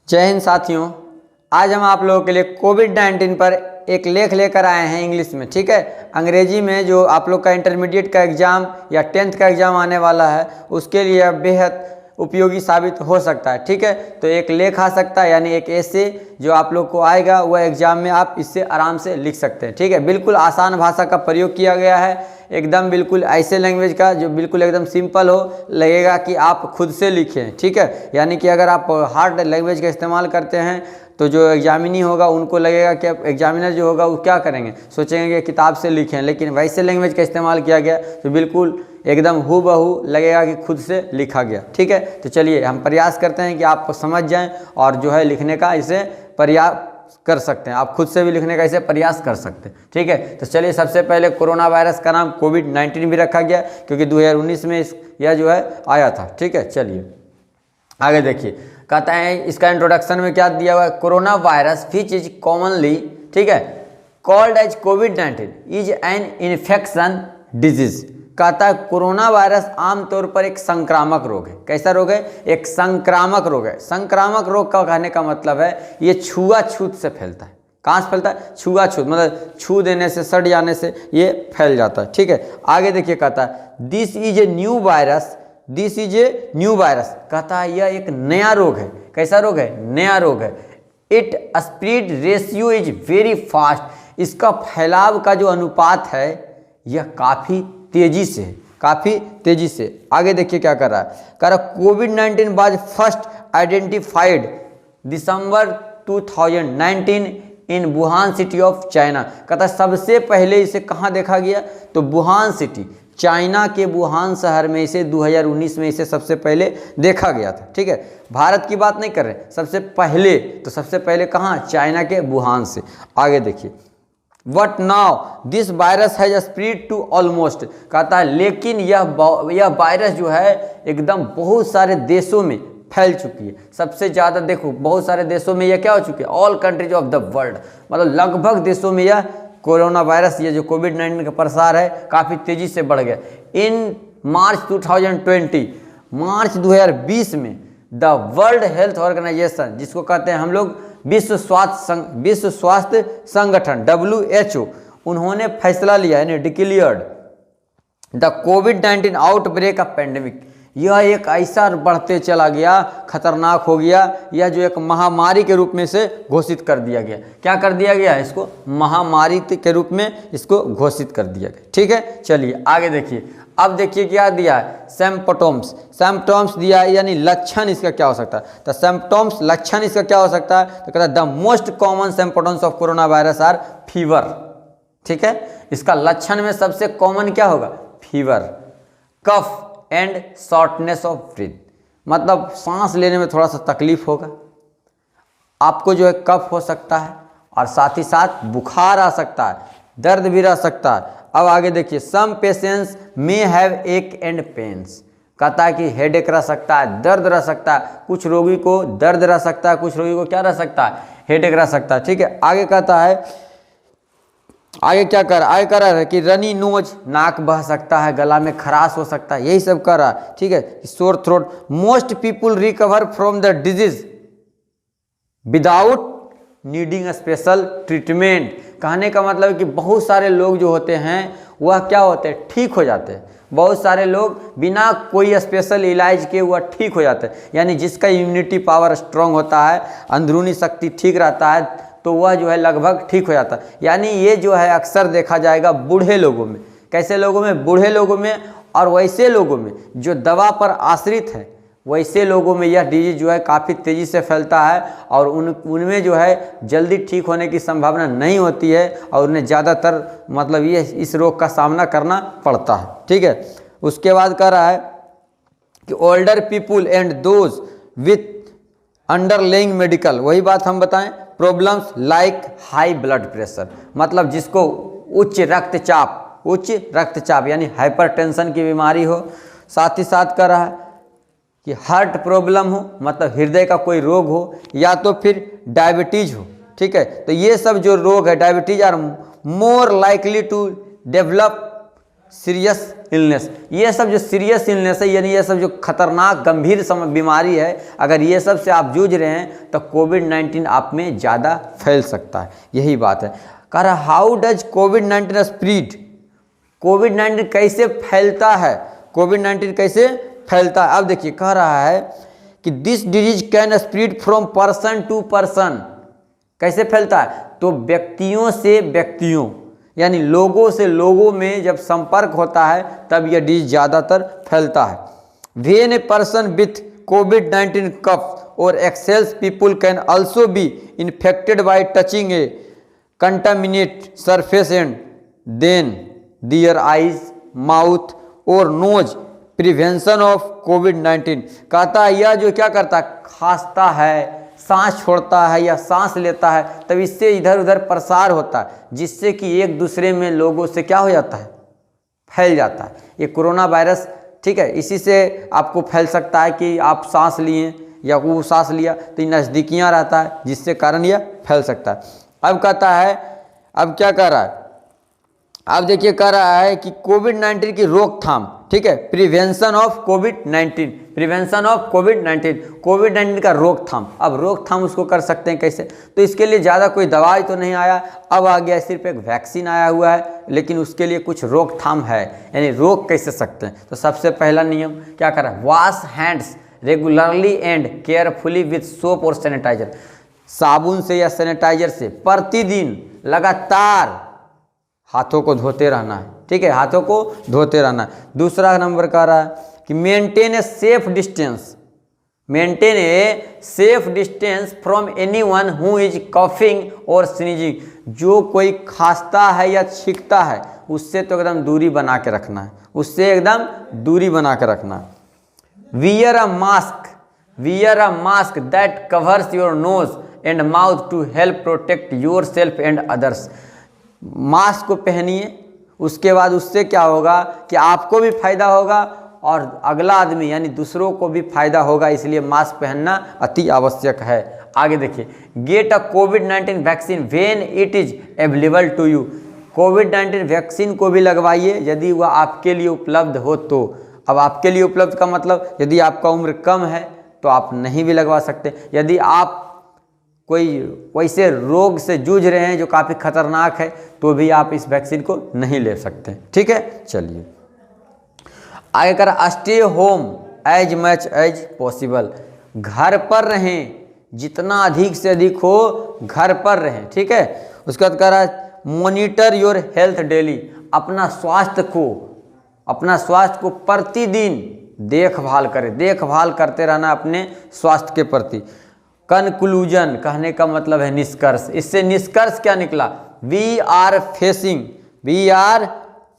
जय हिंद साथियों। आज हम आप लोगों के लिए कोविड-19 पर एक लेख लेकर आए हैं इंग्लिश में। ठीक है, अंग्रेजी में जो आप लोग का इंटरमीडिएट का एग्ज़ाम या 10th का एग्ज़ाम आने वाला है उसके लिए बेहद उपयोगी साबित हो सकता है। ठीक है, तो एक लेख आ सकता है, यानी एक ऐसे जो आप लोग को आएगा वह एग्ज़ाम में आप इससे आराम से लिख सकते हैं। ठीक है, बिल्कुल आसान भाषा का प्रयोग किया गया है, एकदम बिल्कुल ऐसे लैंग्वेज का जो बिल्कुल एकदम सिंपल हो, लगेगा कि आप खुद से लिखें। ठीक है, यानी कि अगर आप हार्ड लैंग्वेज का इस्तेमाल करते हैं तो जो एग्जामिनी होगा उनको लगेगा कि एग्जामिनर जो होगा वो क्या करेंगे, सोचेंगे कि किताब से लिखें, लेकिन वैसे लैंग्वेज का इस्तेमाल किया गया तो बिल्कुल एकदम हूबहू लगेगा कि खुद से लिखा गया। ठीक है, तो चलिए हम प्रयास करते हैं कि आप समझ जाएं और जो है लिखने का इसे प्रयास कर सकते हैं, आप खुद से भी लिखने का इसे प्रयास कर सकते हैं। ठीक है, तो चलिए सबसे पहले कोरोना वायरस का नाम कोविड-19 भी रखा गया क्योंकि 2019 में यह जो है आया था। ठीक है, चलिए आगे देखिए, कहता है इसका इंट्रोडक्शन में क्या दिया हुआ है, corona virus which is commonly, ठीक है, कॉल्ड एज कोविड-19 इज एन इन्फेक्शन डिजीज। कहता है कोरोना वायरस आमतौर पर एक संक्रामक रोग है। कैसा रोग है? एक संक्रामक रोग है। संक्रामक रोग का कहने का मतलब है ये छुआछूत से फैलता है। कहाँ से फैलता है? छुआछूत, मतलब छू देने से, सट जाने से ये फैल जाता है। ठीक है, आगे देखिए, कहता है this is a new virus, this is a new virus. कहता है यह एक नया रोग है। कैसा रोग है? नया रोग है। It spread ratio is very fast. इसका फैलाव का जो अनुपात है यह काफ़ी तेजी से है, काफ़ी तेजी से। आगे देखिए क्या कर रहा है, कह रहा कोविड-19 was first identified December 2019 in Wuhan city of China. कहता सबसे पहले इसे कहाँ देखा गया? तो वुहान सिटी, चाइना के वुहान शहर में इसे 2019 में इसे सबसे पहले देखा गया था। ठीक है, भारत की बात नहीं कर रहे, सबसे पहले, तो सबसे पहले कहाँ? चाइना के वुहान से। आगे देखिए, But now this virus has spread to almost, कहता है लेकिन यह वायरस जो है एकदम बहुत सारे देशों में फैल चुकी है। सबसे ज़्यादा देखो बहुत सारे देशों में यह क्या हो चुकी है? All countries of the world, मतलब लगभग देशों में यह कोरोना वायरस, ये जो कोविड-19 का प्रसार है काफ़ी तेज़ी से बढ़ गया। इन मार्च 2020, मार्च 2020 में द वर्ल्ड हेल्थ ऑर्गेनाइजेशन, जिसको कहते हैं हम लोग विश्व स्वास्थ्य संगठन WHO, उन्होंने फैसला लिया, यानी declared the covid outbreak of pandemic. यह एक ऐसा बढ़ते चला गया, खतरनाक हो गया, यह जो एक महामारी के रूप में से घोषित कर दिया गया। क्या कर दिया गया? इसको महामारी के रूप में इसको घोषित कर दिया गया। ठीक है, चलिए आगे देखिए। अब देखिए क्या दिया है, सिम्पटम्स, सिम्पटम्स दिया है, यानी लक्षण इसका क्या हो सकता है। तो सिम्पटम्स, लक्षण इसका क्या हो सकता है? तो कहता है the most common symptoms of corona virus are fever. ठीक है, इसका लक्षण में सबसे कॉमन क्या होगा? Fever, cough and shortness of breath, मतलब सांस लेने में थोड़ा सा तकलीफ होगा, आपको जो है कफ हो सकता है और साथ ही साथ बुखार आ सकता है, दर्द भी रह सकता है। अब आगे देखिए, सम पेशेंट्स मे हैव एक एंड पेन्स। कहता है कि हेडेक रह सकता है, दर्द रह सकता है, कुछ रोगी को दर्द रह सकता है, कुछ रोगी को क्या रह सकता है? हेडेक रह सकता है। ठीक है, आगे कहता है, आगे क्या कर रहा है? आगे कर रहा है कि रनी नोज, नाक बह सकता है, गला में खराश हो सकता है, यही सब कर रहा है। ठीक है, sore throat. Most people recover from the disease without needing special treatment. कहने का मतलब है कि बहुत सारे लोग जो होते हैं वह क्या होते हैं? ठीक हो जाते हैं। बहुत सारे लोग बिना कोई स्पेशल इलाज के वह ठीक हो जाते हैं, यानी जिसका इम्यूनिटी पावर स्ट्रांग होता है, अंदरूनी शक्ति ठीक रहता है, तो वह जो है लगभग ठीक हो जाता है। यानी ये जो है अक्सर देखा जाएगा बूढ़े लोगों में। कैसे लोगों में? बूढ़े लोगों में, और वैसे लोगों में जो दवा पर आश्रित है, वैसे लोगों में यह डिजीज जो है काफ़ी तेज़ी से फैलता है और उनमें जो है जल्दी ठीक होने की संभावना नहीं होती है और उन्हें ज़्यादातर मतलब ये इस रोग का सामना करना पड़ता है। ठीक है, उसके बाद कह रहा है कि older people and those with underlying medical, वही बात हम बताएं, problems like high blood pressure, मतलब जिसको उच्च रक्तचाप यानी हाइपरटेंशन की बीमारी हो, साथ ही साथ कह रहा है कि हार्ट प्रॉब्लम हो, मतलब हृदय का कोई रोग हो, या तो फिर डायबिटीज हो। ठीक है, तो ये सब जो रोग है diabetes are more likely to develop serious illness, ये सब जो सीरियस इलनेस है यानी ये सब जो खतरनाक गंभीर बीमारी है, अगर ये सब से आप जूझ रहे हैं तो कोविड-19 आप में ज़्यादा फैल सकता है। यही बात है। कह रहा हाउ डज कोविड-19 स्प्रीड, कोविड-19 कैसे फैलता है, कोविड-19 कैसे फैलता है। अब देखिए कह रहा है कि this disease can spread from person to person, कैसे फैलता है, तो व्यक्तियों से व्यक्तियों यानी लोगों से लोगों में जब संपर्क होता है तब यह डिजीज ज़्यादातर फैलता है। व्हेन ए पर्सन विथ कोविड-19 कफ और exhales people can also be infected by touching a contaminate surface and then their eyes mouth और नोज प्रिवेंशन ऑफ कोविड-19। कहता है यह जो क्या करता है, खांसता है, सांस छोड़ता है या सांस लेता है, तब इससे इधर उधर प्रसार होता है, जिससे कि एक दूसरे में लोगों से क्या हो जाता है, फैल जाता है। ये कोरोना वायरस, ठीक है, इसी से आपको फैल सकता है कि आप सांस लिए या वो सांस लिया तो नज़दीकियाँ रहता है, जिससे कारण यह फैल सकता है। अब कहता है, अब क्या कर रहा है, अब देखिए कह रहा है कि कोविड-19 की रोकथाम, ठीक है, prevention of covid, prevention of कोविड-19, कोविड-19 का रोकथाम। अब रोकथाम उसको कर सकते हैं कैसे, तो इसके लिए ज़्यादा कोई दवाई तो नहीं आया, अब आ गया सिर्फ एक वैक्सीन आया हुआ है, लेकिन उसके लिए कुछ रोकथाम है, यानी रोक कैसे सकते हैं। तो सबसे पहला नियम क्या कर रहा है, wash hands regularly and carefully with soap और सैनिटाइजर, साबुन से या सैनिटाइजर से प्रतिदिन लगातार हाथों को धोते रहना है, ठीक है, हाथों को धोते रहना है। दूसरा नंबर कह रहा है कि maintain a safe distance, maintain a safe distance from anyone who is coughing और स्नीजिंग, जो कोई खांसता है या छींकता है उससे तो एकदम दूरी बना के रखना है, उससे एकदम दूरी बना के रखना है। Wear a mask, wear a mask that covers your nose and mouth to help protect yourself and others, mask को पहनिए, उसके बाद उससे क्या होगा कि आपको भी फायदा होगा और अगला आदमी यानी दूसरों को भी फायदा होगा, इसलिए मास्क पहनना अति आवश्यक है। आगे देखिए, गेट अ कोविड-19 vaccine when it is available to you, कोविड-19 वैक्सीन को भी लगवाइए यदि वह आपके लिए उपलब्ध हो तो। अब आपके लिए उपलब्ध का मतलब यदि आपका उम्र कम है तो आप नहीं भी लगवा सकते, यदि आप कोई वैसे रोग से जूझ रहे हैं जो काफ़ी खतरनाक है तो भी आप इस वैक्सीन को नहीं ले सकते, ठीक है। चलिए आगे कर, stay home as much as possible, घर पर रहें, जितना अधिक से अधिक हो घर पर रहें, ठीक है। उसके बाद कह रहा है मॉनिटर योर हेल्थ डेली, अपना स्वास्थ्य को प्रतिदिन देखभाल करें, देखभाल करते रहना अपने स्वास्थ्य के प्रति। कंक्लूजन कहने का मतलब है निष्कर्ष, इससे निष्कर्ष क्या निकला, वी आर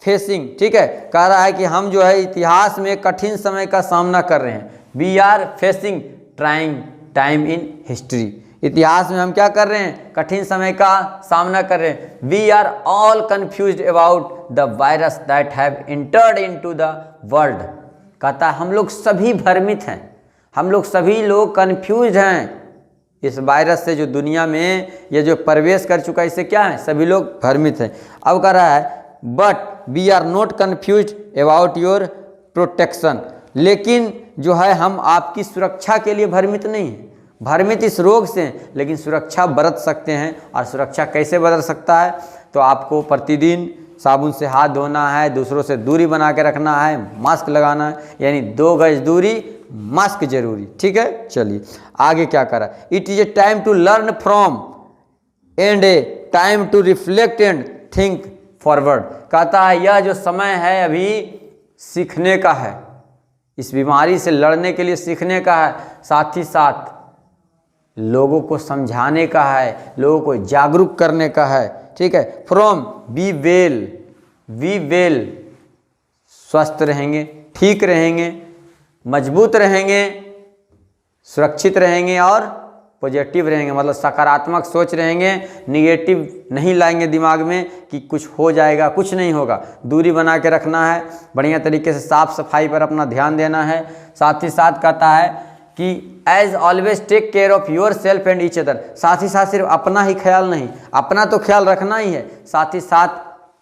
फेसिंग, ठीक है। कह रहा है कि हम जो है इतिहास में कठिन समय का सामना कर रहे हैं, we are facing trying time in history, इतिहास में हम क्या कर रहे हैं, कठिन समय का सामना कर रहे हैं। We are all confused about the virus that have entered into the world, कहता है हम लोग सभी भ्रमित हैं, हम लोग सभी लोग कन्फ्यूज हैं इस वायरस से, जो दुनिया में ये जो प्रवेश कर चुका है इससे क्या है, सभी लोग भ्रमित हैं। अब कह रहा है but we are not confused about your protection, लेकिन जो है हम आपकी सुरक्षा के लिए भ्रमित नहीं हैं, भ्रमित इस रोग से हैं, लेकिन सुरक्षा बरत सकते हैं। और सुरक्षा कैसे बरत सकता है, तो आपको प्रतिदिन साबुन से हाथ धोना है, दूसरों से दूरी बना के रखना है, मास्क लगाना है, यानी 2 गज दूरी, मास्क जरूरी, ठीक है। चलिए आगे क्या करा, it is a time to learn from and a time to reflect and think forward, कहता है यह जो समय है अभी सीखने का है, इस बीमारी से लड़ने के लिए सीखने का है, साथ ही साथ लोगों को समझाने का है, लोगों को जागरूक करने का है, ठीक है। फ्रॉम बी वेल, स्वस्थ रहेंगे, ठीक रहेंगे, मजबूत रहेंगे, सुरक्षित रहेंगे और पॉजिटिव रहेंगे, मतलब सकारात्मक सोच रहेंगे, निगेटिव नहीं लाएंगे दिमाग में कि कुछ हो जाएगा, कुछ नहीं होगा। दूरी बना के रखना है, बढ़िया तरीके से साफ सफाई पर अपना ध्यान देना है। साथ ही साथ कहता है कि as always take care of yourself and each other, साथ ही साथ सिर्फ अपना ही ख्याल नहीं, अपना तो ख्याल रखना ही है, साथ ही साथ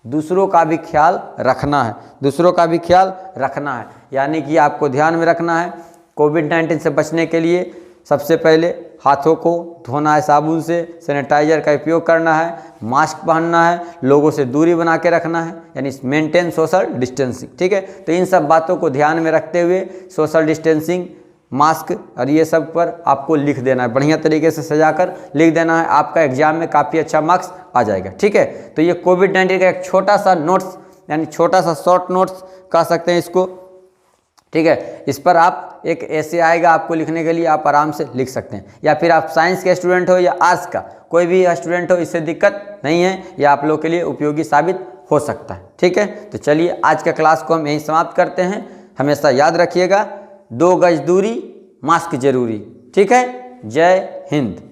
दूसरों का भी ख्याल रखना है, दूसरों का भी ख्याल रखना है। यानी कि आपको ध्यान में रखना है कोविड-19 से बचने के लिए सबसे पहले हाथों को धोना है साबुन से, सैनिटाइजर का उपयोग करना है, मास्क पहनना है, लोगों से दूरी बना के रखना है, यानी मेंटेन सोशल डिस्टेंसिंग। ठीक है, तो इन सब बातों को ध्यान में रखते हुए सोशल डिस्टेंसिंग, मास्क और ये सब पर आपको लिख देना है, बढ़िया तरीके से सजाकर लिख देना है। आपका एग्जाम में काफ़ी अच्छा मार्क्स आ जाएगा। ठीक है, तो ये कोविड-19 का एक छोटा सा नोट्स, यानी छोटा सा शॉर्ट नोट्स कह सकते हैं इसको। ठीक है, इस पर आप एक ऐसे आएगा आपको लिखने के लिए, आप आराम से लिख सकते हैं। या फिर आप साइंस के स्टूडेंट हो या आर्ट्स का कोई भी स्टूडेंट हो, इससे दिक्कत नहीं है, यह आप लोग के लिए उपयोगी साबित हो सकता है। ठीक है, तो चलिए आज का क्लास को हम यहीं समाप्त करते हैं। हमेशा याद रखिएगा 2 गज दूरी, मास्क जरूरी। ठीक है, जय हिंद।